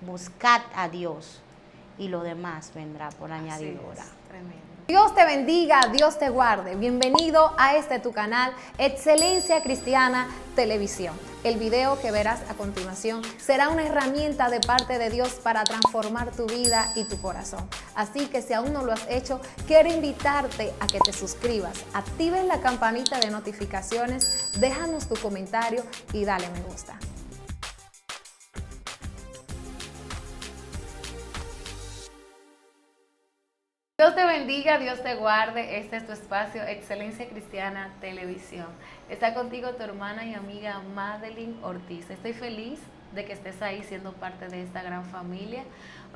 buscad a Dios y lo demás vendrá por añadidura. Tremendo. Dios te bendiga, Dios te guarde. Bienvenido a tu canal, Excelencia Cristiana Televisión. El video que verás a continuación será una herramienta de parte de Dios para transformar tu vida y tu corazón. Así que si aún no lo has hecho, quiero invitarte a que te suscribas, actives la campanita de notificaciones, déjanos tu comentario y dale me gusta. Dios te bendiga, Dios te guarde. Este es tu espacio, Excelencia Cristiana Televisión. Está contigo tu hermana y amiga Madeline Ortiz. Estoy feliz de que estés ahí siendo parte de esta gran familia,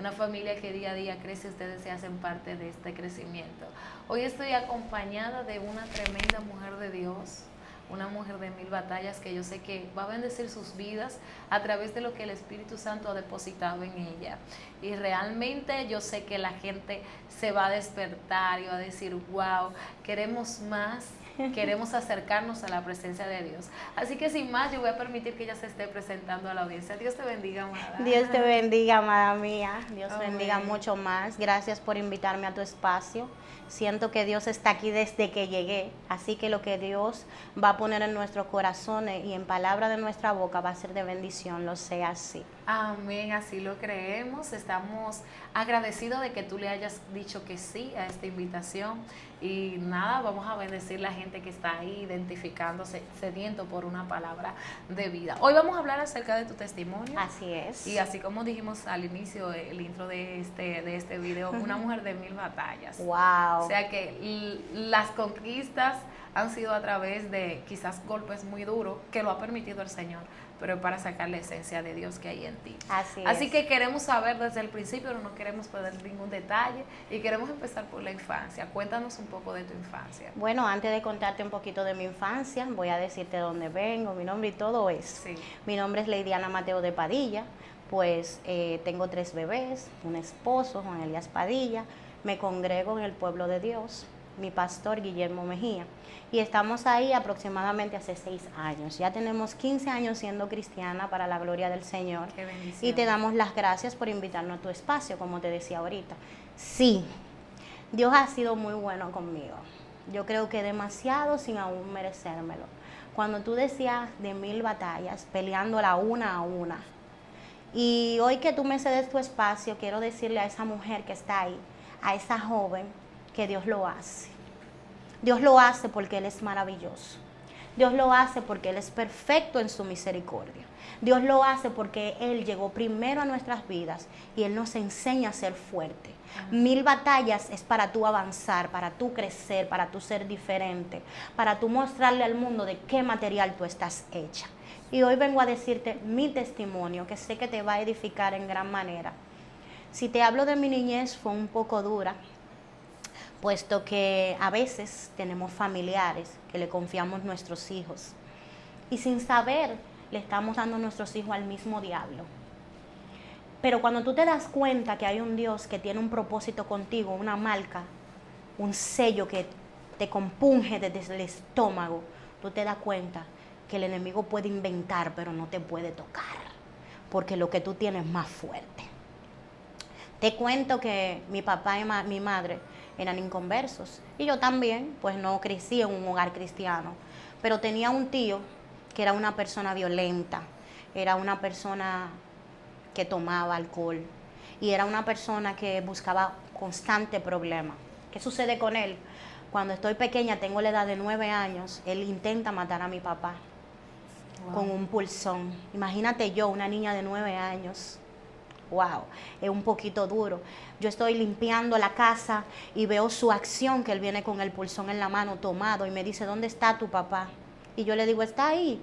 una familia que día a día crece y ustedes se hacen parte de este crecimiento. Hoy estoy acompañada de una tremenda mujer de Dios, una mujer de 1000 batallas que yo sé que va a bendecir sus vidas a través de lo que el Espíritu Santo ha depositado en ella. Y realmente yo sé que la gente se va a despertar y va a decir, wow, queremos más, queremos acercarnos a la presencia de Dios. Así que sin más, yo voy a permitir que ella se esté presentando a la audiencia. Dios te bendiga, amada. Dios te bendiga, amada mía. Dios Amén. bendiga mucho más. Gracias por invitarme a tu espacio. Siento que Dios está aquí desde que llegué, así que lo que Dios va a poner en nuestros corazones y en palabra de nuestra boca va a ser de bendición, lo sé así. Amén, así lo creemos. Estamos agradecidos de que tú le hayas dicho que sí a esta invitación. Y nada, vamos a bendecir la gente que está ahí identificándose, sediento por una palabra de vida. Hoy vamos a hablar acerca de tu testimonio. Así es. Y así como dijimos al inicio, el intro de este video, una mujer de 1000 batallas. Wow. O sea que las conquistas han sido a través de quizás golpes muy duros que lo ha permitido el Señor, pero para sacar la esencia de Dios que hay en ti. Así que queremos saber desde el principio, no queremos perder ningún detalle y queremos empezar por la infancia. Cuéntanos un poco de tu infancia. Bueno, antes de contarte un poquito de mi infancia, voy a decirte dónde vengo, mi nombre y todo eso. Sí. Mi nombre es Leidiana Mateo de Padilla, pues tengo 3 bebés, un esposo, Juan Elías Padilla, me congrego en el pueblo de Dios, mi pastor Guillermo Mejía, y estamos ahí aproximadamente hace 6 años. Ya tenemos 15 años siendo cristiana para la gloria del Señor. Qué bendición. Y te damos las gracias por invitarnos a tu espacio, como te decía ahorita. Sí, Dios ha sido muy bueno conmigo. Yo creo que demasiado sin aún merecérmelo. Cuando tú decías de 1000 batallas, peleándola una a una. Y hoy que tú me cedes tu espacio, quiero decirle a esa mujer que está ahí, a esa joven, que Dios lo hace. Dios lo hace porque Él es maravilloso. Dios lo hace porque Él es perfecto en su misericordia. Dios lo hace porque Él llegó primero a nuestras vidas y Él nos enseña a ser fuerte. 1000 batallas es para tú avanzar, para tú crecer, para tú ser diferente, para tú mostrarle al mundo de qué material tú estás hecha. Y hoy vengo a decirte mi testimonio, que sé que te va a edificar en gran manera. Si te hablo de mi niñez, fue un poco dura, puesto que a veces tenemos familiares que le confiamos nuestros hijos y sin saber le estamos dando nuestros hijos al mismo diablo. Pero cuando tú te das cuenta que hay un Dios que tiene un propósito contigo, una marca, un sello que te compunge desde el estómago, tú te das cuenta que el enemigo puede inventar, pero no te puede tocar, porque lo que tú tienes es más fuerte. Te cuento que mi papá y mi madre eran inconversos y yo también, pues no crecí en un hogar cristiano, pero tenía un tío que era una persona violenta, era una persona que tomaba alcohol y era una persona que buscaba constante problema. ¿Qué sucede con él? Cuando estoy pequeña, tengo la edad de 9 años, él intenta matar a mi papá con un pulsón. Imagínate yo, una niña de 9 años. Wow, es un poquito duro. Yo estoy limpiando la casa y veo su acción, que él viene con el pulsón en la mano tomado y me dice, ¿dónde está tu papá? Y yo le digo, está ahí,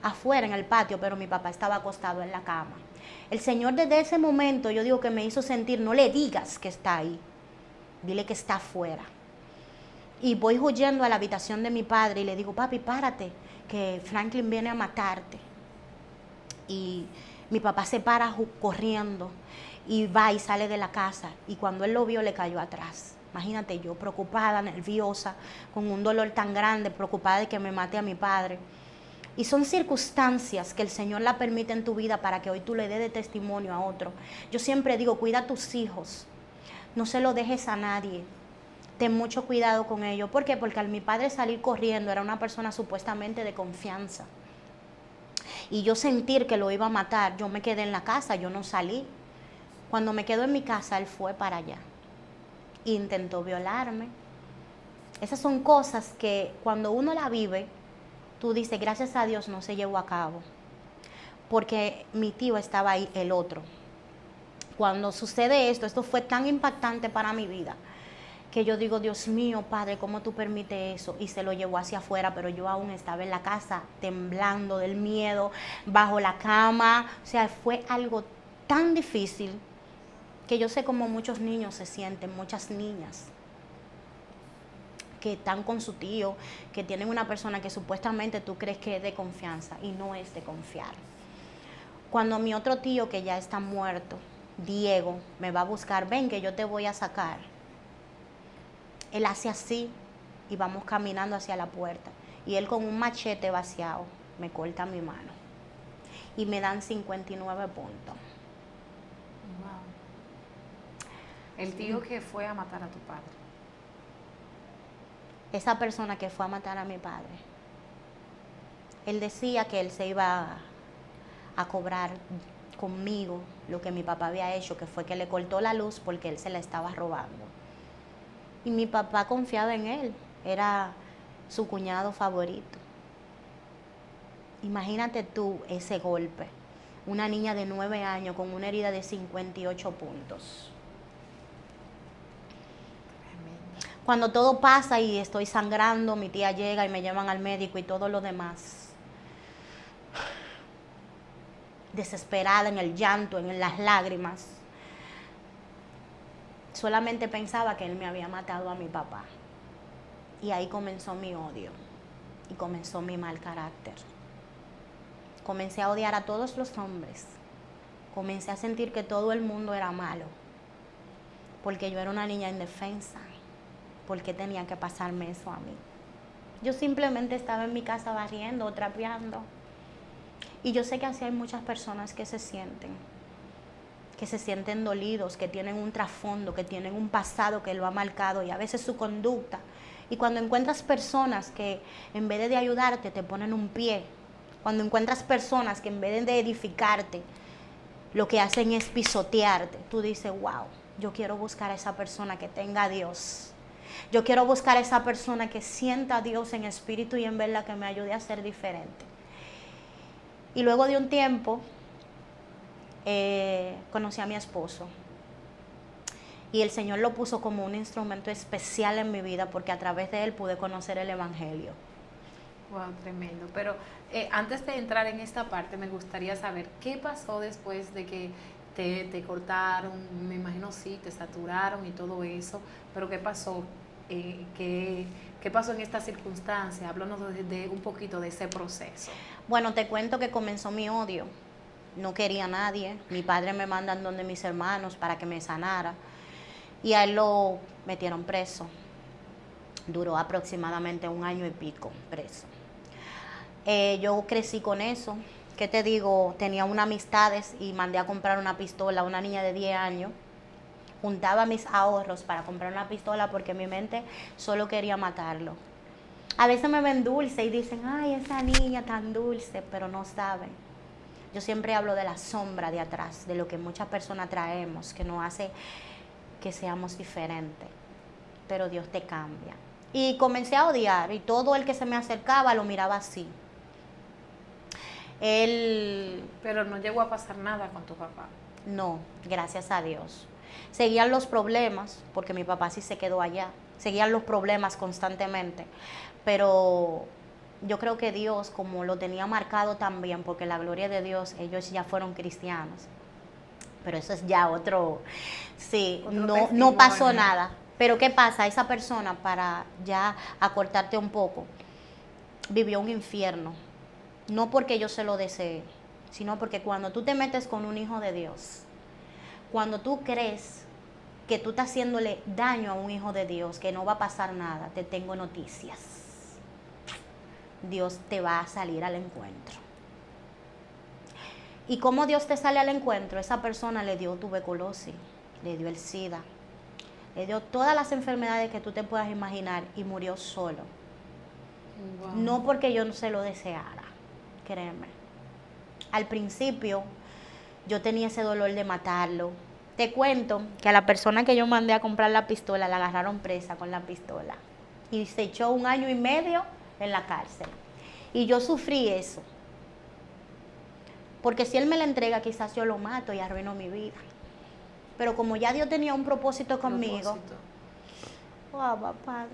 afuera en el patio, pero mi papá estaba acostado en la cama. El Señor desde ese momento, yo digo que me hizo sentir, no le digas que está ahí, dile que está afuera. Y voy huyendo a la habitación de mi padre y le digo, papi, párate, que Franklin viene a matarte. Y mi papá se para corriendo y va y sale de la casa. Y cuando él lo vio, le cayó atrás. Imagínate yo, preocupada, nerviosa, con un dolor tan grande, preocupada de que me mate a mi padre. Y son circunstancias que el Señor la permite en tu vida para que hoy tú le des de testimonio a otro. Yo siempre digo, cuida a tus hijos. No se lo dejes a nadie. Ten mucho cuidado con ellos. ¿Por qué? Porque al mi padre salir corriendo, era una persona supuestamente de confianza. Y yo sentir que lo iba a matar, yo me quedé en la casa, yo no salí. Cuando me quedó en mi casa, él fue para allá. Intentó violarme. Esas son cosas que cuando uno la vive, tú dices, gracias a Dios no se llevó a cabo. Porque mi tío estaba ahí, el otro. Cuando sucede esto fue tan impactante para mi vida, que yo digo, Dios mío, Padre, ¿cómo tú permites eso? Y se lo llevó hacia afuera, pero yo aún estaba en la casa, temblando del miedo, bajo la cama. O sea, fue algo tan difícil, que yo sé cómo muchos niños se sienten, muchas niñas, que están con su tío, que tienen una persona que supuestamente tú crees que es de confianza, y no es de confiar. Cuando mi otro tío, que ya está muerto, Diego, me va a buscar, ven que yo te voy a sacar. Él hace así y vamos caminando hacia la puerta. Y él con un machete vaciado me corta mi mano. Y me dan 59 puntos. Wow. El tío que fue a matar a tu padre. Esa persona que fue a matar a mi padre, él decía que él se iba a cobrar conmigo lo que mi papá había hecho, que fue que le cortó la luz porque él se la estaba robando. Y mi papá confiaba en él, era su cuñado favorito. Imagínate tú ese golpe, una niña de 9 años con una herida de 58 puntos. Cuando todo pasa y estoy sangrando, mi tía llega y me llevan al médico y todo lo demás. Desesperada, en el llanto, en las lágrimas. Solamente pensaba que él me había matado a mi papá. Y ahí comenzó mi odio y comenzó mi mal carácter. Comencé a odiar a todos los hombres. Comencé a sentir que todo el mundo era malo. Porque yo era una niña indefensa. ¿Por qué tenía que pasarme eso a mí? Yo simplemente estaba en mi casa barriendo o trapeando. Y yo sé que así hay muchas personas que se sienten dolidos, que tienen un trasfondo, que tienen un pasado que lo ha marcado y a veces su conducta. Y cuando encuentras personas que en vez de ayudarte te ponen un pie, cuando encuentras personas que en vez de edificarte, lo que hacen es pisotearte, tú dices, wow, yo quiero buscar a esa persona que tenga a Dios. Yo quiero buscar a esa persona que sienta a Dios en espíritu y en verdad, que me ayude a ser diferente. Y luego de un tiempo, conocí a mi esposo. Y el Señor lo puso como un instrumento especial en mi vida, porque a través de él pude conocer el Evangelio. Wow, tremendo. Pero antes de entrar en esta parte, me gustaría saber qué pasó después de que te cortaron. Me imagino sí, te saturaron y todo eso, pero ¿qué pasó? ¿Qué pasó en esta circunstancia? Háblanos de un poquito de ese proceso. Bueno, te cuento que comenzó mi odio. No quería a nadie. Mi padre me mandan donde mis hermanos para que me sanara. Y a él lo metieron preso. Duró aproximadamente 1 año y pico preso. Yo crecí con eso. ¿Qué te digo? Tenía unas amistades y mandé a comprar una pistola a una niña de 10 años. Juntaba mis ahorros para comprar una pistola porque mi mente solo quería matarlo. A veces me ven dulce y dicen, ay, esa niña tan dulce, pero no saben. Yo siempre hablo de la sombra de atrás, de lo que muchas personas traemos, que nos hace que seamos diferentes. Pero Dios te cambia. Y comencé a odiar, y todo el que se me acercaba lo miraba así. Pero no llegó a pasar nada con tu papá. No, gracias a Dios. Seguían los problemas, porque mi papá sí se quedó allá. Seguían los problemas constantemente. Pero yo creo que Dios, como lo tenía marcado también, porque la gloria de Dios, ellos ya fueron cristianos. Pero eso es ya otro, sí, no pasó nada. Pero ¿qué pasa? Esa persona, para ya acortarte un poco, vivió un infierno. No porque yo se lo deseé, sino porque cuando tú te metes con un hijo de Dios, cuando tú crees que tú estás haciéndole daño a un hijo de Dios, que no va a pasar nada, te tengo noticias. Dios te va a salir al encuentro. ¿Y cómo Dios te sale al encuentro? Esa persona le dio tuberculosis, le dio el SIDA, le dio todas las enfermedades que tú te puedas imaginar y murió solo. Wow. No porque yo no se lo deseara, créeme. Al principio yo tenía ese dolor de matarlo. Te cuento que a la persona que yo mandé a comprar la pistola la agarraron presa con la pistola y se echó 1 año y medio en la cárcel. Y yo sufrí eso. Porque si él me la entrega, quizás yo lo mato y arruino mi vida. Pero como ya Dios tenía un propósito conmigo, Padre.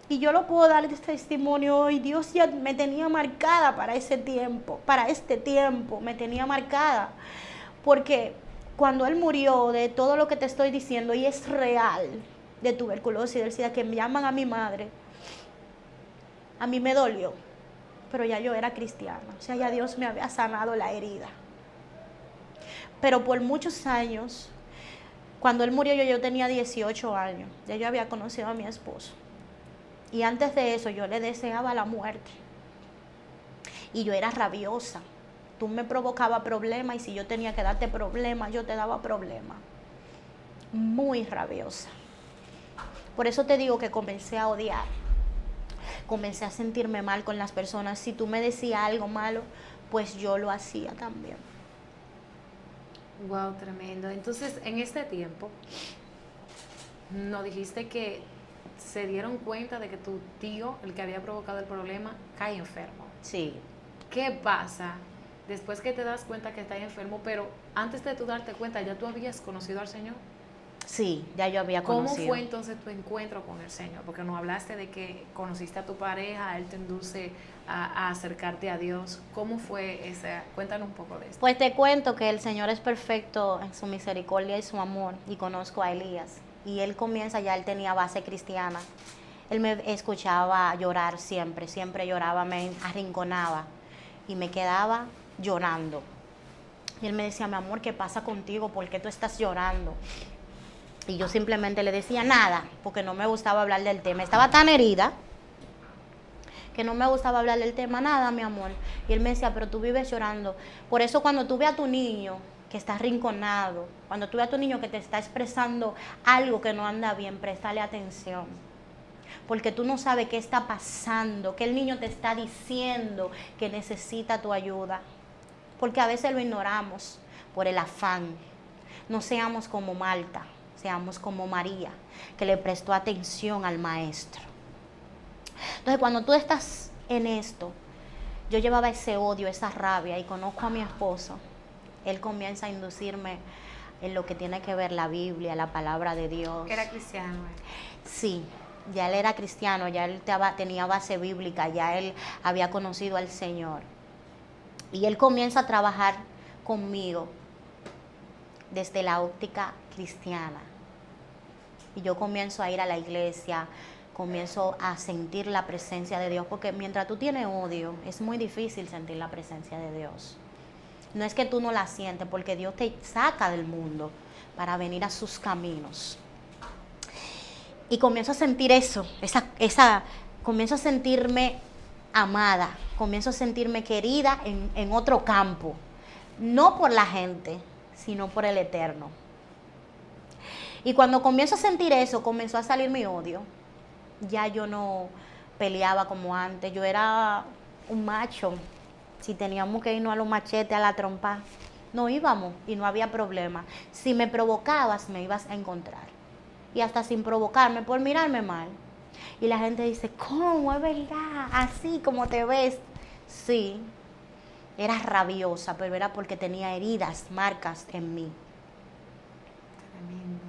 Y yo lo puedo dar de testimonio hoy. Dios ya me tenía marcada para ese tiempo, para este tiempo, me tenía marcada. Porque cuando él murió, de todo lo que te estoy diciendo, y es real, de tuberculosis, del SIDA, que me llaman a mi madre, a mí me dolió. Pero ya yo era cristiana, o sea, ya Dios me había sanado la herida. Pero por muchos años, cuando él murió yo tenía 18 años, ya yo había conocido a mi esposo. Y antes de eso yo le deseaba la muerte. Y yo era rabiosa. Tú me provocabas problemas y si yo tenía que darte problemas, yo te daba problemas. Muy rabiosa. Por eso te digo que comencé a odiar. Comencé a sentirme mal con las personas. Si tú me decías algo malo, pues yo lo hacía también. Wow, tremendo. Entonces, en este tiempo, nos dijiste que se dieron cuenta de que tu tío, el que había provocado el problema, cae enfermo. Sí. ¿Qué pasa después que te das cuenta que está enfermo, pero antes de tú darte cuenta, ya tú habías conocido al Señor? Sí, ya yo había conocido. ¿Cómo fue entonces tu encuentro con el Señor? Porque nos hablaste de que conociste a tu pareja, Él te induce a acercarte a Dios. ¿Cómo fue esa? Cuéntanos un poco de esto. Pues te cuento que el Señor es perfecto en su misericordia y su amor, y conozco a Elías. Y él él tenía base cristiana. Él me escuchaba llorar siempre, siempre lloraba, me arrinconaba y me quedaba llorando. Y él me decía, mi amor, ¿qué pasa contigo? ¿Por qué tú estás llorando? Y yo simplemente le decía nada, porque no me gustaba hablar del tema. Estaba tan herida que no me gustaba hablar del tema, nada, mi amor. Y él me decía, pero tú vives llorando. Por eso cuando tú ves a tu niño que está arrinconado, cuando tú ves a tu niño que te está expresando algo que no anda bien, préstale atención. Porque tú no sabes qué está pasando, qué el niño te está diciendo que necesita tu ayuda. Porque a veces lo ignoramos por el afán. No seamos como Marta, seamos como María, que le prestó atención al maestro. Entonces, cuando tú estás en esto, yo llevaba ese odio, esa rabia, y conozco a mi esposo. Él comienza a inducirme en lo que tiene que ver la Biblia, la palabra de Dios. ¿Era cristiano? Sí, ya él era cristiano, ya él tenía base bíblica, ya él había conocido al Señor. Y él comienza a trabajar conmigo desde la óptica cristiana. Y yo comienzo a ir a la iglesia, comienzo a sentir la presencia de Dios, porque mientras tú tienes odio, es muy difícil sentir la presencia de Dios. No es que tú no la sientes, porque Dios te saca del mundo para venir a sus caminos. Y comienzo a sentir eso, comienzo a sentirme amada, comienzo a sentirme querida en otro campo, no por la gente, sino por el Eterno. Y cuando comienzo a sentir eso, comenzó a salir mi odio. Ya yo no peleaba como antes, yo era un macho. Si teníamos que irnos a los machetes, a la trompa, no íbamos y no había problema. Si me provocabas, me ibas a encontrar. Y hasta sin provocarme, por mirarme mal. Y la gente dice, ¿cómo? Es verdad, así como te ves. Sí, era rabiosa, pero era porque tenía heridas, marcas en mí. Tremendo.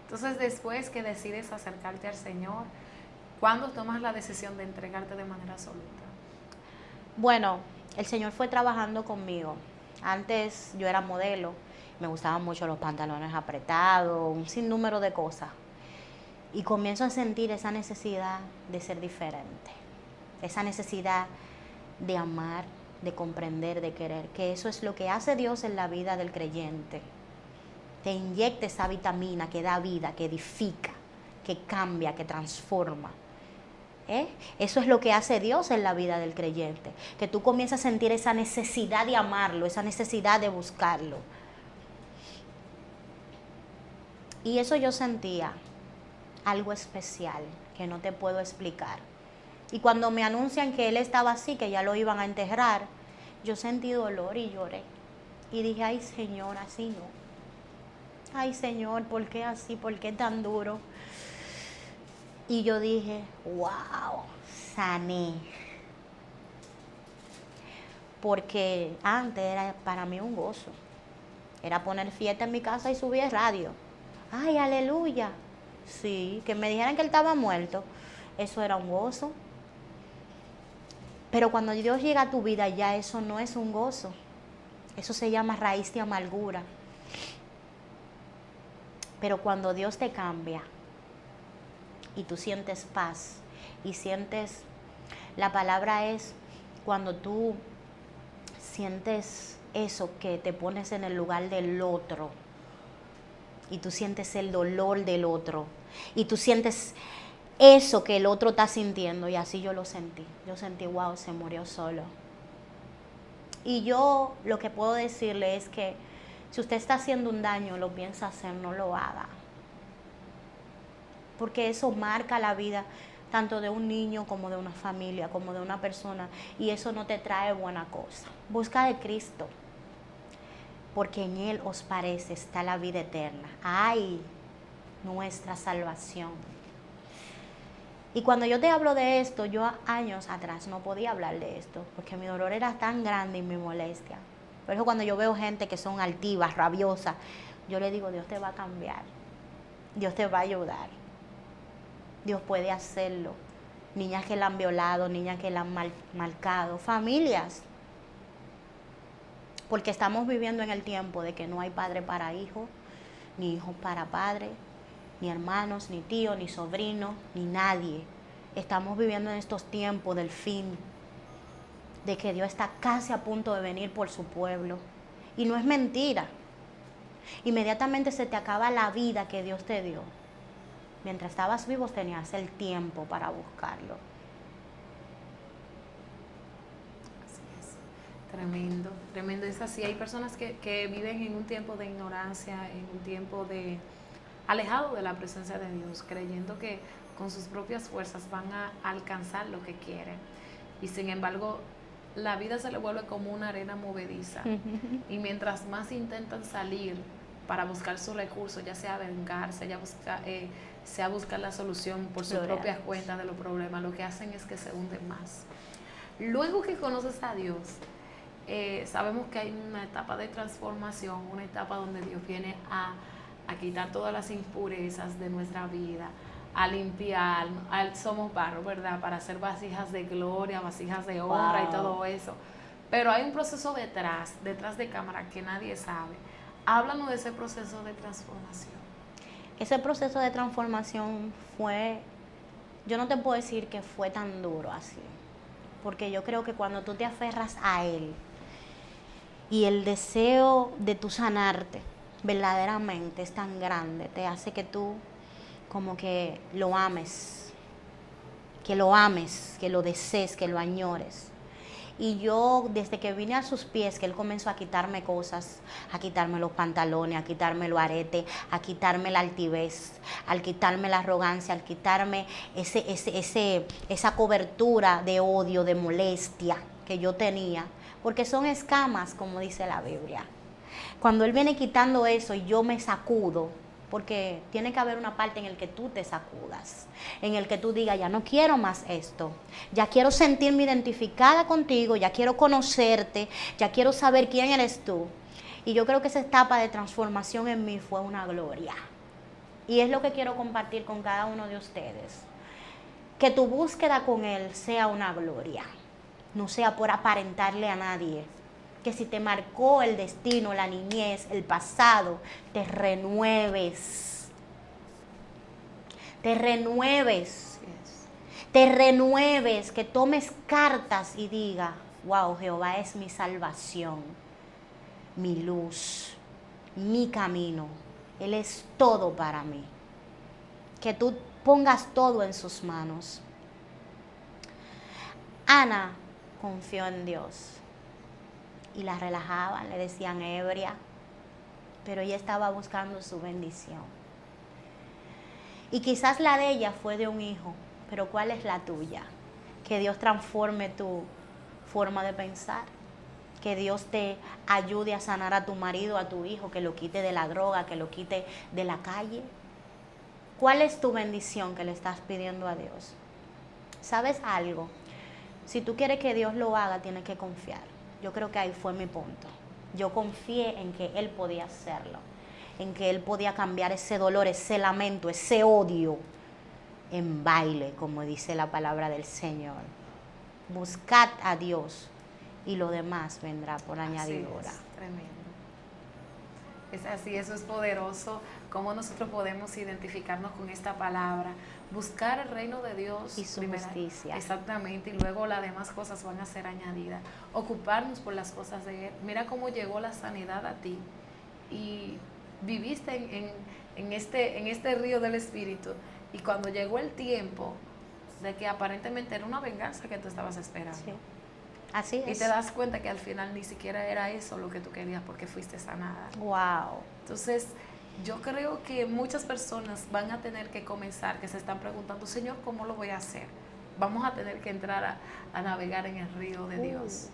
Entonces, después que decides acercarte al Señor, ¿cuándo tomas la decisión de entregarte de manera absoluta? Bueno, el Señor fue trabajando conmigo. Antes yo era modelo, me gustaban mucho los pantalones apretados, un sinnúmero de cosas. Y comienzo a sentir esa necesidad de ser diferente, esa necesidad de amar, de comprender, de querer, que eso es lo que hace Dios en la vida del creyente. Te inyecta esa vitamina que da vida, que edifica, que cambia, que transforma. Eso es lo que hace Dios en la vida del creyente, que tú comienzas a sentir esa necesidad de amarlo, esa necesidad de buscarlo. Y eso yo sentía algo especial que no te puedo explicar. Y cuando me anuncian que él estaba así, que ya lo iban a enterrar, yo sentí dolor y lloré. Y dije, ay Señor, así no. Ay Señor, ¿por qué así? ¿Por qué tan duro? Y yo dije, wow, sané. Porque antes era para mí un gozo. Era poner fiesta en mi casa y subir el radio. Ay, aleluya. Sí, que me dijeran que él estaba muerto. Eso era un gozo. Pero cuando Dios llega a tu vida, ya eso no es un gozo. Eso se llama raíz de amargura. Pero cuando Dios te cambia y tú sientes paz y sientes, la palabra es cuando tú sientes eso, que te pones en el lugar del otro y tú sientes el dolor del otro y tú sientes eso que el otro está sintiendo, y así yo lo sentí. Yo sentí, wow, se murió solo. Y yo lo que puedo decirle es que si usted está haciendo un daño, lo piensa hacer, no lo haga. Porque eso marca la vida tanto de un niño como de una familia, como de una persona, y eso no te trae buena cosa. Busca de Cristo, porque en Él os parece está la vida eterna. ¡Ay! Nuestra salvación. Y cuando yo te hablo de esto, yo años atrás no podía hablar de esto, porque mi dolor era tan grande y mi molestia. Por eso cuando yo veo gente que son altivas, rabiosas, yo le digo, Dios te va a cambiar, Dios te va a ayudar, Dios puede hacerlo. Niñas que la han violado, niñas que la han marcado, familias. Porque estamos viviendo en el tiempo de que no hay padre para hijo, ni hijos para padre, ni hermanos, ni tíos, ni sobrinos, ni nadie. Estamos viviendo en estos tiempos del fin, de que Dios está casi a punto de venir por su pueblo. Y no es mentira. Inmediatamente se te acaba la vida que Dios te dio. Mientras estabas vivo tenías el tiempo para buscarlo. Así es. Tremendo, tremendo. Es así. Hay personas que viven en un tiempo de ignorancia, en un tiempo de alejado de la presencia de Dios, creyendo que con sus propias fuerzas van a alcanzar lo que quieren. Y sin embargo, la vida se le vuelve como una arena movediza. Y mientras más intentan salir para buscar sus recursos, ya sea vengarse, sea buscar la solución por sus propias cuentas de los problemas, lo que hacen es que se hunden más. Luego que conoces a Dios, sabemos que hay una etapa de transformación, una etapa donde Dios viene a quitar todas las impurezas de nuestra vida, a limpiar, somos barro, ¿verdad? Para hacer vasijas de gloria, vasijas de honra, wow, y todo eso. Pero hay un proceso detrás de cámara que nadie sabe. Háblanos de ese proceso de transformación. Ese proceso de transformación fue, yo no te puedo decir que fue tan duro así, porque yo creo que cuando tú te aferras a Él y el deseo de tú sanarte verdaderamente es tan grande, te hace que tú como que lo ames, que lo desees, que lo añores. Y yo, desde que vine a sus pies, que Él comenzó a quitarme cosas, a quitarme los pantalones, a quitarme los aretes, a quitarme la altivez, al quitarme la arrogancia, al quitarme esa cobertura de odio, de molestia que yo tenía, porque son escamas, como dice la Biblia. Cuando Él viene quitando eso y yo me sacudo, porque tiene que haber una parte en el que tú te sacudas, en el que tú digas, ya no quiero más esto, ya quiero sentirme identificada contigo, ya quiero conocerte, ya quiero saber quién eres tú. Y yo creo que esa etapa de transformación en mí fue una gloria. Y es lo que quiero compartir con cada uno de ustedes. Que tu búsqueda con Él sea una gloria, no sea por aparentarle a nadie. Que si te marcó el destino, la niñez, el pasado, te renueves. Te renueves. Te renueves, que tomes cartas y diga, wow, Jehová es mi salvación, mi luz, mi camino. Él es todo para mí. Que tú pongas todo en sus manos. Ana confió en Dios y la relajaban, le decían ebria, pero ella estaba buscando su bendición. Y quizás la de ella fue de un hijo, pero ¿cuál es la tuya? Que Dios transforme tu forma de pensar, que Dios te ayude a sanar a tu marido, a tu hijo, que lo quite de la droga, que lo quite de la calle. ¿Cuál es tu bendición que le estás pidiendo a Dios? ¿Sabes algo? Si tú quieres que Dios lo haga, tienes que confiar. Yo creo que ahí fue mi punto. Yo confié en que Él podía hacerlo, en que Él podía cambiar ese dolor, ese lamento, ese odio en baile, como dice la palabra del Señor. Buscad a Dios y lo demás vendrá por añadidura. Así es, tremendo. Es así, eso es poderoso, cómo nosotros podemos identificarnos con esta palabra, buscar el reino de Dios y su justicia. Exactamente, y luego las demás cosas van a ser añadidas. Ocuparnos por las cosas de Él. Mira cómo llegó la sanidad a ti y viviste en este río del Espíritu, y cuando llegó el tiempo de que aparentemente era una venganza que tú estabas esperando. Sí. Así es. Y te das cuenta que al final ni siquiera era eso lo que tú querías, porque fuiste sanada. Wow. Entonces, yo creo que muchas personas van a tener que comenzar, que se están preguntando, Señor, ¿cómo lo voy a hacer? Vamos a tener que entrar a navegar en el río de Dios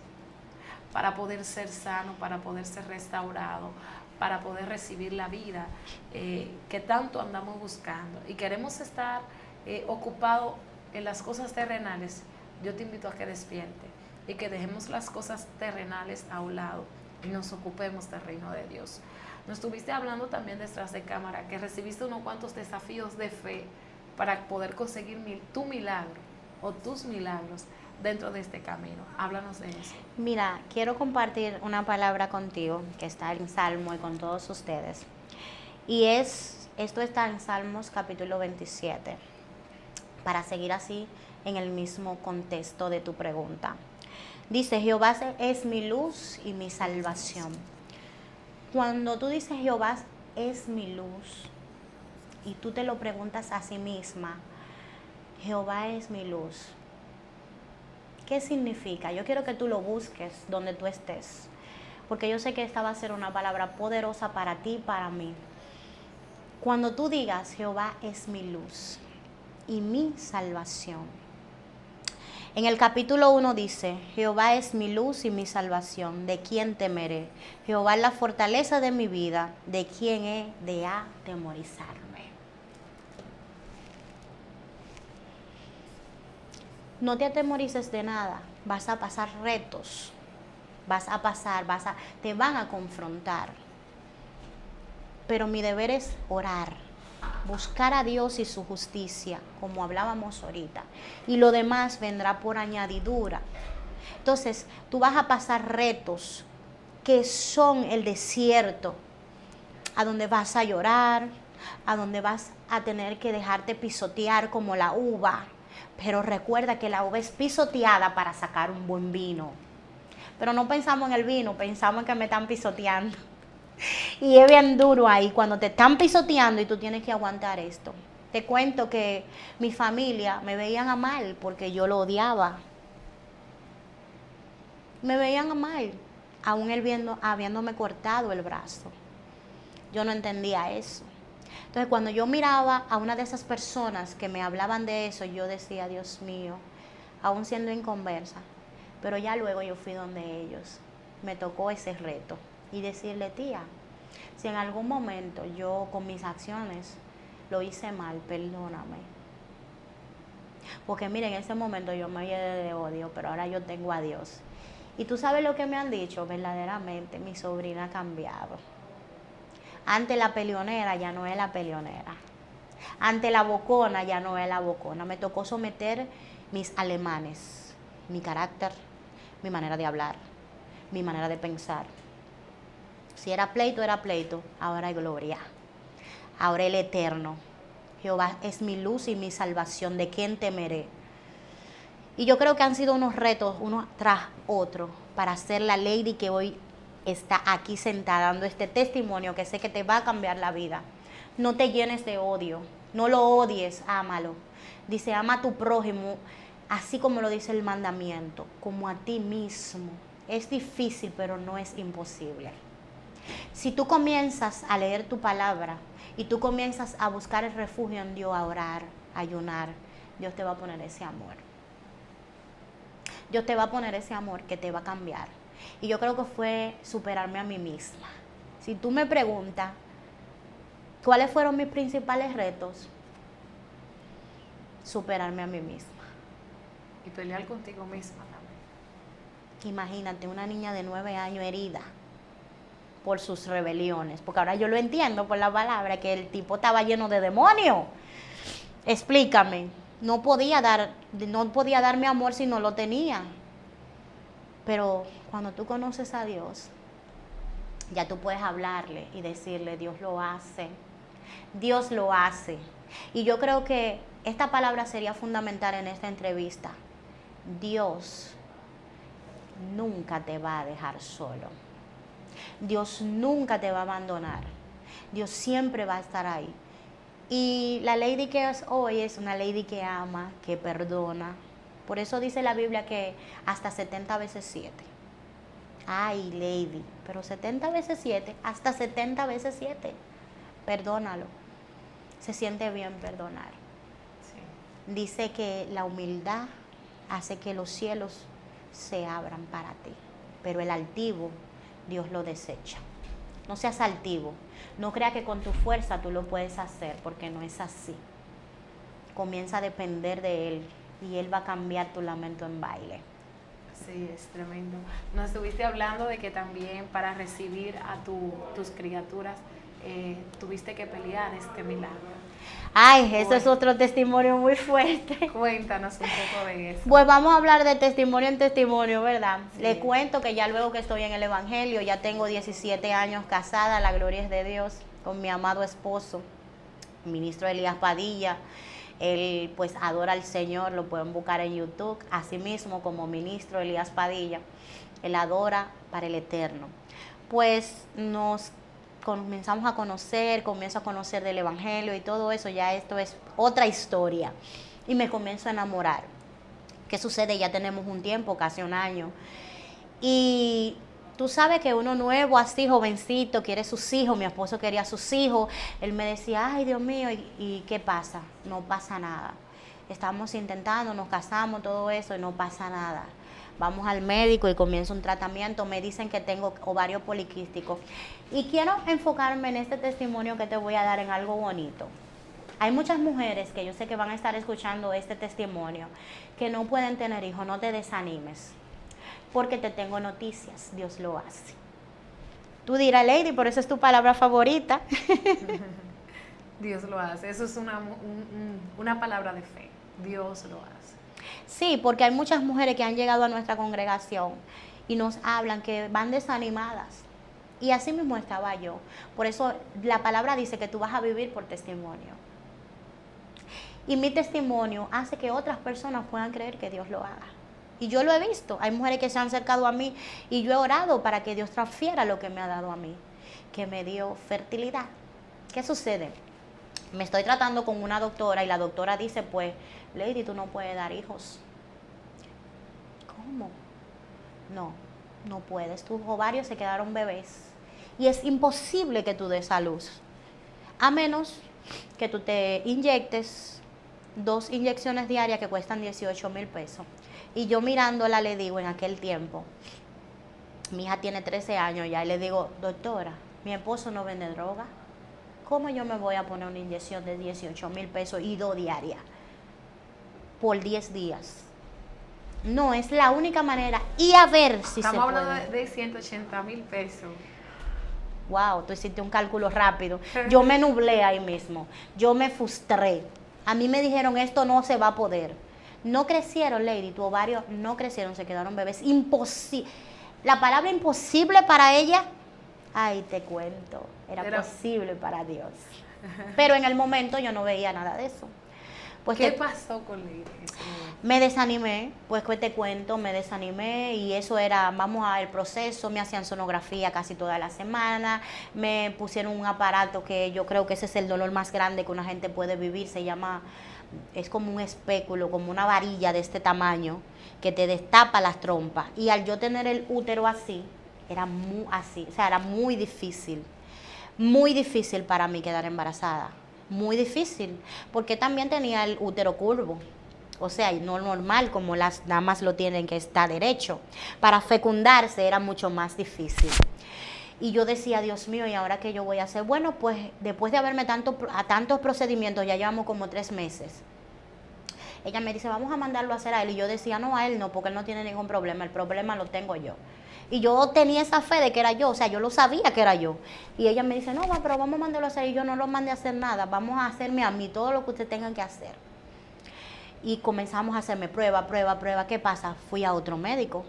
para poder ser sano, para poder ser restaurado, para poder recibir la vida que tanto andamos buscando. Y queremos estar ocupados en las cosas terrenales. Yo te invito a que despierte y que dejemos las cosas terrenales a un lado y nos ocupemos del reino de Dios. Nos estuviste hablando también detrás de cámara que recibiste unos cuantos desafíos de fe para poder conseguir tu milagro o tus milagros dentro de este camino. Háblanos de eso. Mira, quiero compartir una palabra contigo que está en Salmo y con todos ustedes. Y esto está en Salmos capítulo 27, para seguir así en el mismo contexto de tu pregunta. Dice, Jehová es mi luz y mi salvación. Cuando tú dices Jehová es mi luz y tú te lo preguntas a sí misma, Jehová es mi luz, ¿qué significa? Yo quiero que tú lo busques donde tú estés, porque yo sé que esta va a ser una palabra poderosa para ti y para mí. Cuando tú digas Jehová es mi luz y mi salvación, en el capítulo 1 dice, Jehová es mi luz y mi salvación, ¿de quién temeré? Jehová es la fortaleza de mi vida, ¿de quién he de atemorizarme? No te atemorices de nada, vas a pasar retos, te van a confrontar. Pero mi deber es orar, buscar a Dios y su justicia, como hablábamos ahorita, y lo demás vendrá por añadidura. Entonces, tú vas a pasar retos que son el desierto, a donde vas a llorar, a donde vas a tener que dejarte pisotear como la uva. Pero recuerda que la uva es pisoteada para sacar un buen vino. Pero no pensamos en el vino, pensamos en que me están pisoteando. Y es bien duro ahí cuando te están pisoteando y tú tienes que aguantar esto. Te cuento que mi familia me veían a mal porque yo lo odiaba. Me veían a mal, aún él habiéndome cortado el brazo. Yo no entendía eso. Entonces, cuando yo miraba a una de esas personas que me hablaban de eso, yo decía, Dios mío, aún siendo inconversa. Pero ya luego yo fui donde ellos. Me tocó ese reto. Y decirle, tía, si en algún momento yo con mis acciones lo hice mal, perdóname. Porque miren, en ese momento yo me llené de odio, pero ahora yo tengo a Dios. Y tú sabes lo que me han dicho, verdaderamente, mi sobrina ha cambiado. Antes la peleonera ya no es la peleonera. Antes la bocona ya no es la bocona. Me tocó someter mis alemanes, mi carácter, mi manera de hablar, mi manera de pensar. Si era pleito, era pleito. Ahora hay gloria. Ahora el eterno. Jehová es mi luz y mi salvación. ¿De quién temeré? Y yo creo que han sido unos retos, uno tras otro, para hacer la lady que hoy está aquí sentada dando este testimonio que sé que te va a cambiar la vida. No te llenes de odio. No lo odies, ámalo. Dice, ama a tu prójimo así como lo dice el mandamiento, como a ti mismo. Es difícil, pero no es imposible. Si tú comienzas a leer tu palabra y tú comienzas a buscar el refugio en Dios, a orar, a ayunar, Dios te va a poner ese amor. Dios te va a poner ese amor que te va a cambiar. Y yo creo que fue superarme a mí misma. Si tú me preguntas, ¿cuáles fueron mis principales retos? Superarme a mí misma. Y pelear contigo misma también. Imagínate, una niña de 9 años herida por sus rebeliones. Porque ahora yo lo entiendo por la palabra, que el tipo estaba lleno de demonios. Explícame. No podía darme amor si no lo tenía. Pero cuando tú conoces a Dios, ya tú puedes hablarle y decirle, Dios lo hace. Dios lo hace. Y yo creo que esta palabra sería fundamental en esta entrevista. Dios nunca te va a dejar solo. Dios nunca te va a abandonar. Dios siempre va a estar ahí. Y la lady que es hoy es una lady que ama, que perdona. Por eso dice la Biblia que hasta 70 veces 7. Ay, lady, pero 70 veces 7, hasta 70 veces 7. Perdónalo. Se siente bien perdonar. Sí. Dice que la humildad hace que los cielos se abran para ti. Pero el altivo, Dios lo desecha. No seas altivo. No creas que con tu fuerza tú lo puedes hacer, porque no es así. Comienza a depender de Él y Él va a cambiar tu lamento en baile. Sí, es tremendo. Nos estuviste hablando de que también para recibir a tus criaturas tuviste que pelear este milagro. Ay, eso es otro testimonio muy fuerte. Cuéntanos un poco de eso. Pues vamos a hablar de testimonio en testimonio, ¿verdad? Sí. Le cuento que ya luego que estoy en el Evangelio, ya tengo 17 años casada, la gloria es de Dios, con mi amado esposo, ministro Elías Padilla. Él pues adora al Señor, lo pueden buscar en YouTube, así mismo como ministro Elías Padilla. Él adora para el eterno. Pues nos comenzamos a conocer, comienzo a conocer del Evangelio y todo eso, ya esto es otra historia. Y me comienzo a enamorar. ¿Qué sucede? Ya tenemos un tiempo, casi un año. Y tú sabes que uno nuevo, así jovencito, quiere sus hijos. Mi esposo quería sus hijos. Él me decía, ay, Dios mío, ¿y qué pasa? No pasa nada. Estamos intentando, nos casamos, todo eso, y no pasa nada. Vamos al médico y comienzo un tratamiento. Me dicen que tengo ovario poliquístico. Y quiero enfocarme en este testimonio que te voy a dar en algo bonito. Hay muchas mujeres que yo sé que van a estar escuchando este testimonio que no pueden tener hijos. No te desanimes, porque te tengo noticias. Dios lo hace. Tú dirás, Lady, por eso es tu palabra favorita. Dios lo hace. Eso es una palabra de fe. Dios lo hace. Sí, porque hay muchas mujeres que han llegado a nuestra congregación y nos hablan que van desanimadas. Y así mismo estaba yo. Por eso la palabra dice que tú vas a vivir por testimonio. Y mi testimonio hace que otras personas puedan creer que Dios lo haga. Y yo lo he visto. Hay mujeres que se han acercado a mí y yo he orado para que Dios transfiera lo que me ha dado a mí, que me dio fertilidad. ¿Qué sucede? Me estoy tratando con una doctora y la doctora dice, pues, Lady, tú no puedes dar hijos. ¿Cómo? No puedes. Tus ovarios se quedaron bebés. Y es imposible que tú des a luz. A menos que tú te inyectes 2 inyecciones diarias que cuestan 18,000 pesos. Y yo mirándola le digo en aquel tiempo, mi hija tiene 13 años ya, y le digo, doctora, mi esposo no vende droga. ¿Cómo yo me voy a poner una inyección de 18,000 pesos y 2 diarias por 10 días? No, es la única manera. Y a ver si Estamos se puede. hablando de 180,000 pesos. Wow, tú hiciste un cálculo rápido. Yo me nublé ahí mismo. Yo me frustré. A mí me dijeron, esto no se va a poder. No crecieron, Lady, tu ovario no crecieron, se quedaron bebés. Imposible. La palabra imposible para ella, ay, te cuento, era posible para Dios. Pero en el momento yo no veía nada de eso. Pues ¿Qué pasó con Lady en ese momento? me desanimé, pues que te cuento, me desanimé y eso era, vamos a ver el proceso, me hacían sonografía casi toda la semana, me pusieron un aparato que yo creo que ese es el dolor más grande que una gente puede vivir, se llama, es como un espéculo, como una varilla de este tamaño que te destapa las trompas y al yo tener el útero así, era muy difícil para mí quedar embarazada, muy difícil, porque también tenía el útero curvo. O sea, no normal como las damas lo tienen, que está derecho. Para fecundarse era mucho más difícil. Y yo decía, Dios mío, ¿y ahora qué yo voy a hacer? Bueno, pues después de haberme a tantos procedimientos, ya llevamos como 3 meses. Ella me dice, vamos a mandarlo a hacer a él. Y yo decía, no, a él no, porque él no tiene ningún problema. El problema lo tengo yo. Y yo tenía esa fe de que era yo, o sea, yo lo sabía que era yo. Y ella me dice, no, va, pero vamos a mandarlo a hacer. Y yo no lo mandé a hacer nada, vamos a hacerme a mí todo lo que ustedes tengan que hacer. Y comenzamos a hacerme prueba. ¿Qué pasa? Fui a otro médico.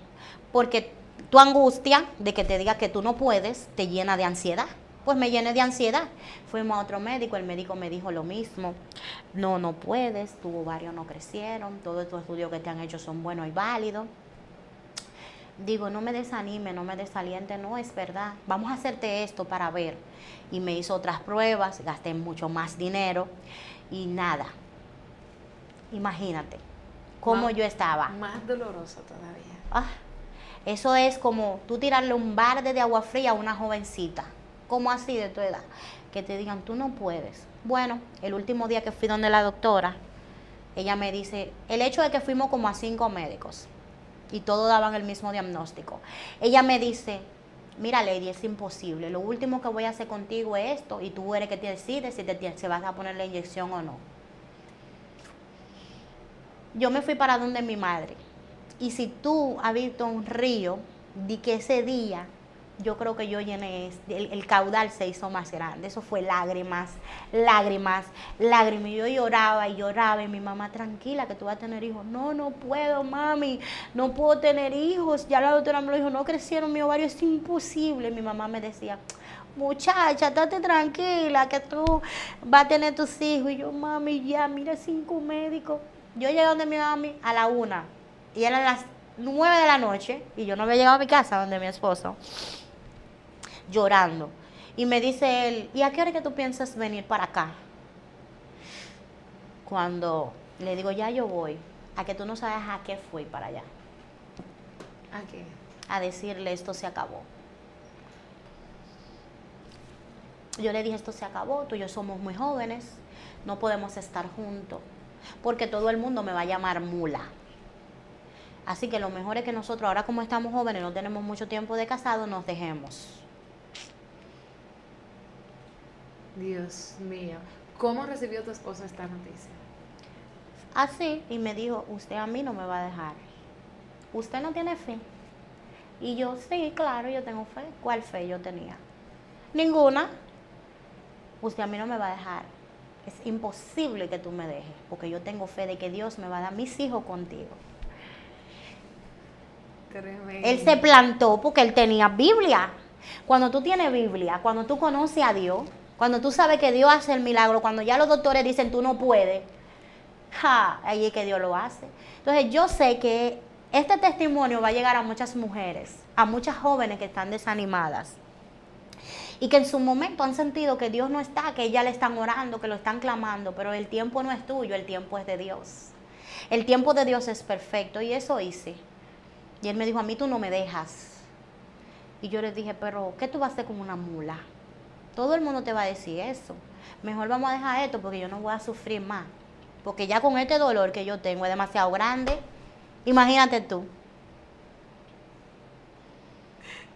Porque tu angustia de que te diga que tú no puedes, te llena de ansiedad. Pues me llené de ansiedad. Fuimos a otro médico, el médico me dijo lo mismo. No puedes, tus ovarios no crecieron, todos estos estudios que te han hecho son buenos y válidos. Digo, no me desanime, no me desaliente, no es verdad. Vamos a hacerte esto para ver. Y me hizo otras pruebas, gasté mucho más dinero y nada. Imagínate cómo yo estaba. Más doloroso todavía. Eso es como tú tirarle un balde de agua fría a una jovencita, como así de tu edad, que te digan, tú no puedes. Bueno, el último día que fui donde la doctora, ella me dice, el hecho de que fuimos como a 5 médicos y todos daban el mismo diagnóstico. Ella me dice, mira Lady, es imposible, lo último que voy a hacer contigo es esto y tú eres que te decides si vas a poner la inyección o no. Yo me fui para donde mi madre. Y si tú has visto un río, di que ese día, yo creo que yo llené, el caudal se hizo más grande. Eso fue lágrimas. Y yo lloraba y mi mamá, tranquila, que tú vas a tener hijos. No puedo, mami, no puedo tener hijos. Ya la doctora me lo dijo, no crecieron mi ovario, es imposible. Mi mamá me decía, muchacha, estate tranquila, que tú vas a tener tus hijos. Y yo, mami, ya, mira 5 médicos. Yo llegué donde mi mami a la 1 y eran las 9 de la noche y yo no había llegado a mi casa donde mi esposo, llorando. Y me dice él, ¿y a qué hora que tú piensas venir para acá? Cuando le digo, ya yo voy, a que tú no sabes a qué fui para allá. ¿A qué? A decirle, esto se acabó. Yo le dije, esto se acabó, tú y yo somos muy jóvenes, no podemos estar juntos, porque todo el mundo me va a llamar mula. Así que lo mejor es que nosotros, ahora como estamos jóvenes, no tenemos mucho tiempo de casado, nos dejemos. Dios mío. ¿Cómo recibió tu esposo esta noticia? Así, y me dijo, usted a mí no me va a dejar. ¿Usted no tiene fe? Y yo, sí, claro, yo tengo fe. ¿Cuál fe yo tenía? Ninguna. Usted a mí no me va a dejar. Es imposible que tú me dejes, porque yo tengo fe de que Dios me va a dar mis hijos contigo. Tremendo. Él se plantó porque él tenía Biblia. Cuando tú tienes Biblia, cuando tú conoces a Dios, cuando tú sabes que Dios hace el milagro, cuando ya los doctores dicen tú no puedes, ahí es que Dios lo hace. Entonces yo sé que este testimonio va a llegar a muchas mujeres, a muchas jóvenes que están desanimadas. Y que en su momento han sentido que Dios no está, que ellas le están orando, que lo están clamando, pero el tiempo no es tuyo, el tiempo es de Dios. El tiempo de Dios es perfecto y eso hice. Y él me dijo, a mí tú no me dejas. Y yo le dije, pero ¿qué tú vas a hacer con una mula? Todo el mundo te va a decir eso. Mejor vamos a dejar esto porque yo no voy a sufrir más. Porque ya con este dolor que yo tengo es demasiado grande. Imagínate tú.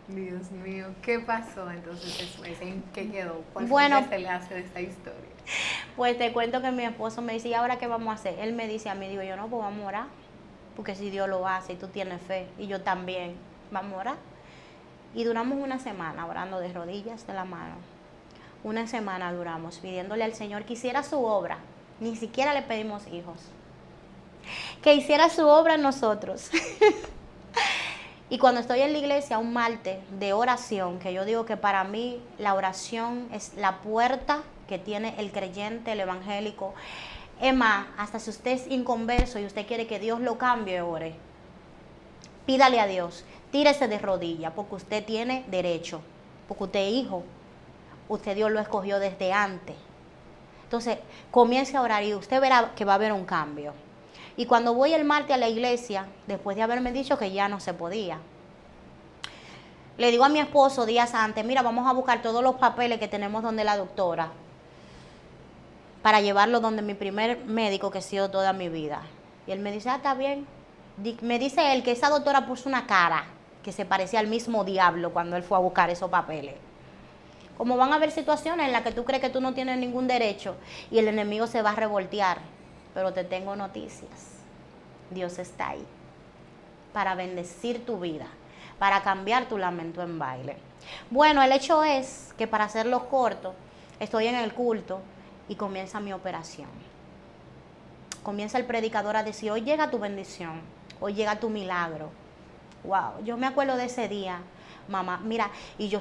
Dios mío, ¿qué pasó entonces después? ¿En qué quedó? ¿Cuál Bueno, fue el desenlace de esta historia? Pues te cuento que mi esposo me dice, ¿y ahora qué vamos a hacer? Él me dice a mí, digo yo, no, pues vamos a orar. Porque si Dios lo hace y tú tienes fe, y yo también, vamos a orar. Y duramos una semana orando de rodillas de la mano. Una semana duramos pidiéndole al Señor que hiciera su obra. Ni siquiera le pedimos hijos. Que hiciera su obra en nosotros. Y cuando estoy en la iglesia, un martes de oración, que yo digo que para mí la oración es la puerta que tiene el creyente, el evangélico, Es más, hasta si usted es inconverso y usted quiere que Dios lo cambie, ore. Pídale a Dios, tírese de rodillas, porque usted tiene derecho, porque usted es hijo, usted Dios lo escogió desde antes. Entonces, comience a orar y usted verá que va a haber un cambio. Y cuando voy el martes a la iglesia, después de haberme dicho que ya no se podía, le digo a mi esposo días antes, mira, vamos a buscar todos los papeles que tenemos donde la doctora, para llevarlo donde mi primer médico que he sido toda mi vida. Y él me dice, está bien. Me dice él que esa doctora puso una cara que se parecía al mismo diablo cuando él fue a buscar esos papeles. Como van a haber situaciones en las que tú crees que tú no tienes ningún derecho y el enemigo se va a revoltear. Pero te tengo noticias. Dios está ahí para bendecir tu vida, para cambiar tu lamento en baile. Bueno, el hecho es que, para hacerlo corto, estoy en el culto y comienza mi operación. Comienza el predicador a decir, hoy llega tu bendición, hoy llega tu milagro. Wow, yo me acuerdo de ese día, mamá, mira, y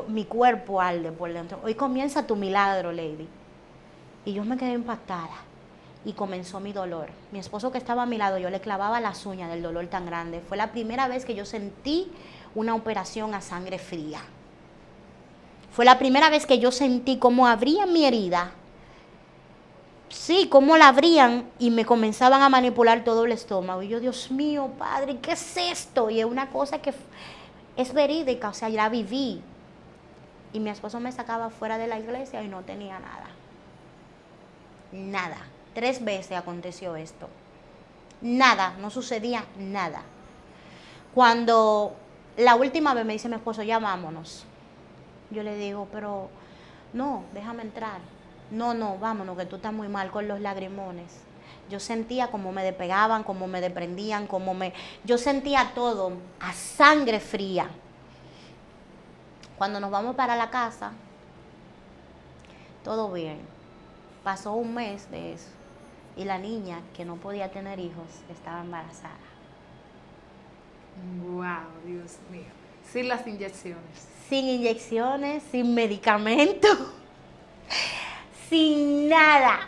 mi cuerpo arde por dentro. Hoy comienza tu milagro, Lady. Y yo me quedé impactada y comenzó mi dolor. Mi esposo, que estaba a mi lado, yo le clavaba las uñas del dolor tan grande. Fue la primera vez que yo sentí una operación a sangre fría. Fue la primera vez que yo sentí cómo abría mi herida. Sí, cómo la abrían y me comenzaban a manipular todo el estómago. Y yo, Dios mío, Padre, ¿qué es esto? Y es una cosa que es verídica, o sea, ya la viví. Y mi esposo me sacaba fuera de la iglesia y no tenía nada. Nada. 3 veces aconteció esto. Nada, no sucedía nada. Cuando la última vez me dice mi esposo, ya vámonos. Yo le digo, pero no, déjame entrar. No, vámonos, que tú estás muy mal con los lagrimones. Yo sentía como me despegaban, como me desprendían, yo sentía todo a sangre fría. Cuando nos vamos para la casa, todo bien. Pasó un mes de eso y la niña, que no podía tener hijos, estaba embarazada. Wow, Dios mío. Sin las inyecciones. Sin inyecciones, sin medicamentos, sin nada.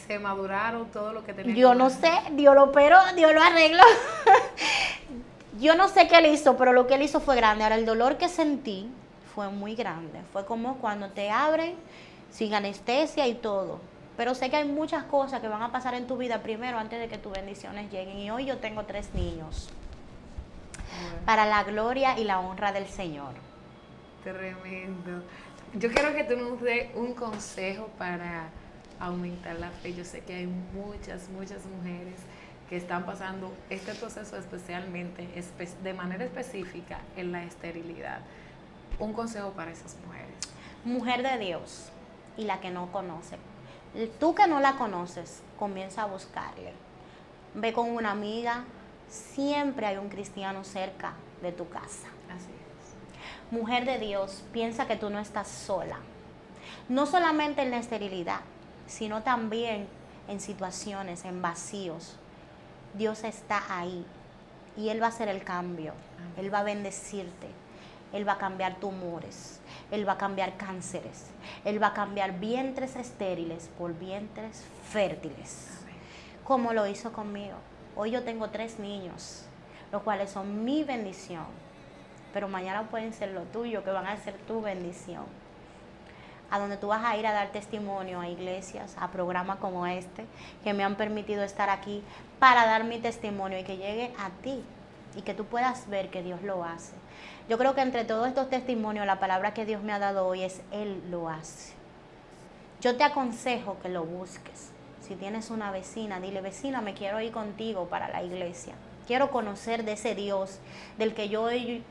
Se maduraron todo lo que tenían. Yo no sé, Dios lo operó, Dios lo arregló. Yo no sé qué él hizo, pero lo que él hizo fue grande. Ahora, el dolor que sentí fue muy grande. Fue como cuando te abren sin anestesia y todo. Pero sé que hay muchas cosas que van a pasar en tu vida primero antes de que tus bendiciones lleguen. Y hoy yo tengo 3 niños. Bueno. Para la gloria y la honra del Señor. Tremendo. Yo quiero que tú nos des un consejo para aumentar la fe. Yo sé que hay muchas mujeres que están pasando este proceso, especialmente de manera específica en la esterilidad. Un consejo para esas mujeres. Mujer de Dios y la que no conoce. Tú que no la conoces, comienza a buscarle. Ve con una amiga. Siempre hay un cristiano cerca de tu casa. Así es. Mujer de Dios, piensa que tú no estás sola. No solamente en la esterilidad, sino también en situaciones, en vacíos. Dios está ahí y Él va a hacer el cambio. Él va a bendecirte. Él va a cambiar tumores. Él va a cambiar cánceres. Él va a cambiar vientres estériles por vientres fértiles. Como lo hizo conmigo. Hoy yo tengo 3 niños, los cuales son mi bendición. Pero mañana pueden ser lo tuyo, que van a ser tu bendición. A donde tú vas a ir a dar testimonio a iglesias, a programas como este, que me han permitido estar aquí para dar mi testimonio y que llegue a ti y que tú puedas ver que Dios lo hace. Yo creo que entre todos estos testimonios, la palabra que Dios me ha dado hoy es Él lo hace. Yo te aconsejo que lo busques. Si tienes una vecina, dile, vecina, me quiero ir contigo para la iglesia. Quiero conocer de ese Dios del que yo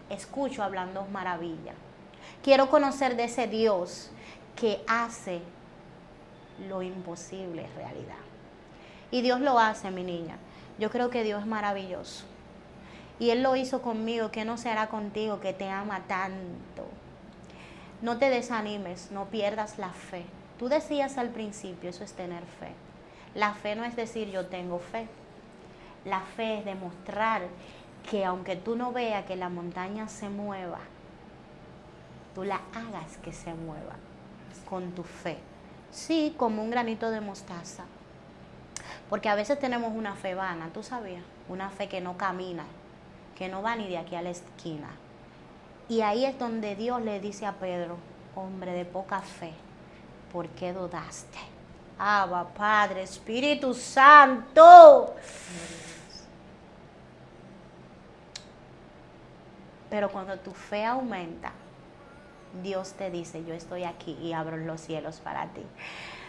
escucho hablando maravillas. Quiero conocer de ese Dios que hace lo imposible realidad. Y Dios lo hace, mi niña. Yo creo que Dios es maravilloso. Y Él lo hizo conmigo, que no se hará contigo, que te ama tanto. No te desanimes, no pierdas la fe. Tú decías al principio, eso es tener fe. La fe no es decir yo tengo fe. La fe es demostrar que aunque tú no veas que la montaña se mueva, tú la hagas que se mueva con tu fe. Sí, como un granito de mostaza. Porque a veces tenemos una fe vana, ¿tú sabías? Una fe que no camina, que no va ni de aquí a la esquina. Y ahí es donde Dios le dice a Pedro, hombre de poca fe, ¿por qué dudaste? Abba, Padre, Espíritu Santo. Pero cuando tu fe aumenta, Dios te dice, yo estoy aquí y abro los cielos para ti.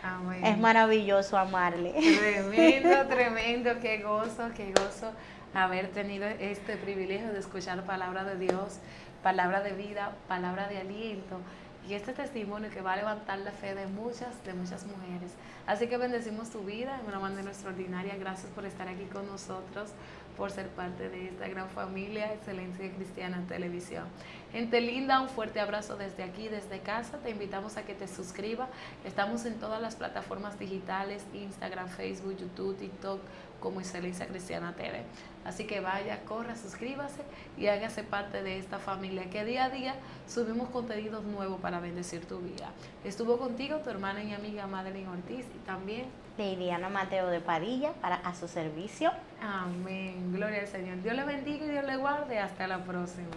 Amén. Es maravilloso amarle. Tremendo, tremendo, qué gozo haber tenido este privilegio de escuchar palabra de Dios, palabra de vida, palabra de aliento y este testimonio que va a levantar la fe de muchas mujeres. Así que bendecimos tu vida de una manera extraordinaria. Gracias por estar aquí con nosotros, por ser parte de esta gran familia Excelencia Cristiana Televisión. Gente linda, un fuerte abrazo desde aquí, desde casa. Te invitamos a que te suscribas. Estamos en todas las plataformas digitales, Instagram, Facebook, YouTube, TikTok, como Excelencia Cristiana TV. Así que vaya, corra, suscríbase y hágase parte de esta familia que día a día subimos contenidos nuevos para bendecir tu vida. Estuvo contigo tu hermana y amiga Madeline Ortiz y también Liliana Mateo de Padilla, para a su servicio. amén. Gloria al Señor. Dios le bendiga y Dios le guarde. Hasta la próxima.